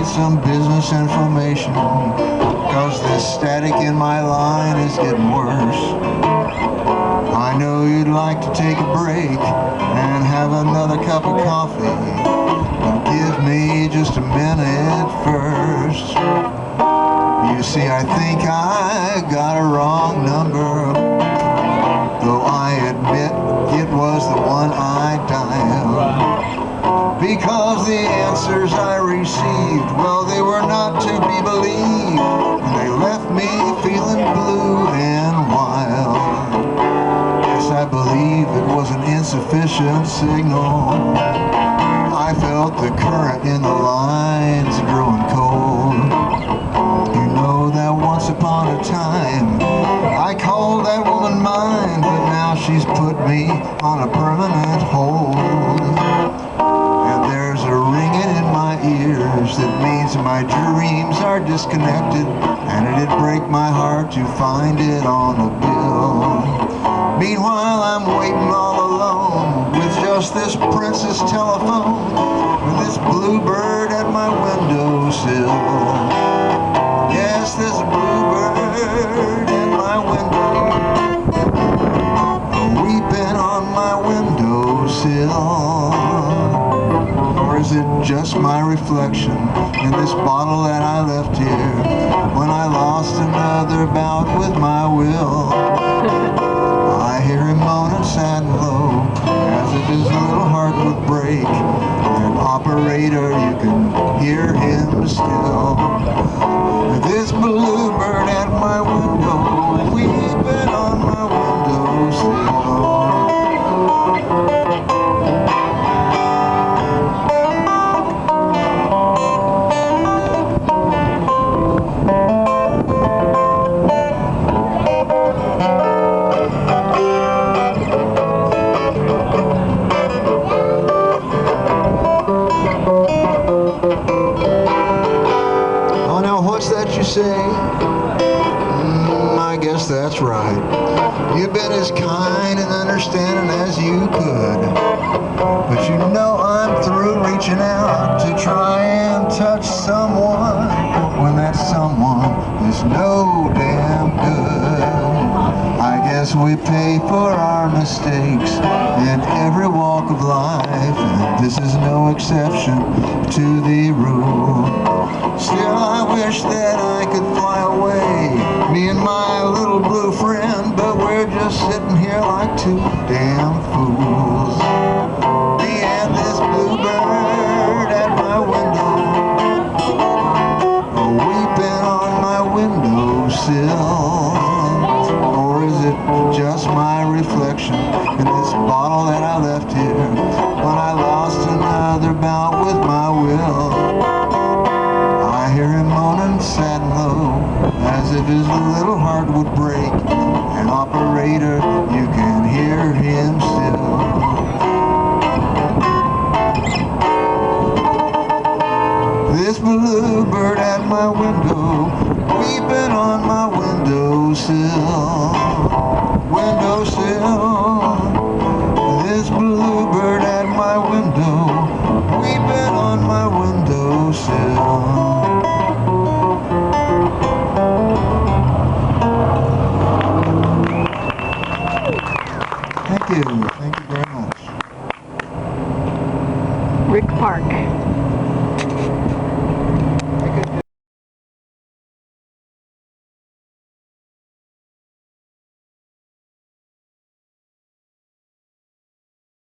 need some business information, cause this static in my line is getting worse. I know you'd like to take a break and have another cup of coffee, but give me just a minute first. You see, I think I got a wrong number, though I admit it was the one I dialed. Because the answers I received, well, they were not to be believed, and they left me feeling blue and wild. Yes, I believe it was an insufficient signal. I felt the current in the lines growing cold. You know that once upon a time I called that woman mine, but now she's put me on a permanent hold. And there's a ringing in my ears that means my dreams are disconnected, and it'd break my heart to find it on a bill. Meanwhile, I'm waiting all alone with just this princess telephone, with this bluebird at my windowsill. Yes, there's a bluebird in my window, weeping on my windowsill. Or is it just my reflection in this bottle that I left here when I lost another bout with my will? I hear him moaning sad and low, as if his little heart would break. And operator, you can hear him still. This bluebird at my window, weeping on my windowsill. Say, I guess that's right. You've been as kind and understanding as you could, but you know I'm through reaching out to try and touch someone when that someone is no damn good. I guess we pay for our mistakes in every walk of life, and this is no exception to the rule. Still, I wish that I could fly away, me and my little blue friend, but we're just sitting here like two damn fools. Me and this bluebird at my window, weeping on my windowsill. Or is it just my reflection in this bottle that I left here when I lost another bout with my will? I hear him moaning sad and low, as if his little heart would break. And operator, you can hear him still. This bluebird at my window, weeping on my windowsill. Windowsill. This bluebird at my window, weeping on my windowsill. Thank you very much. Rick Park.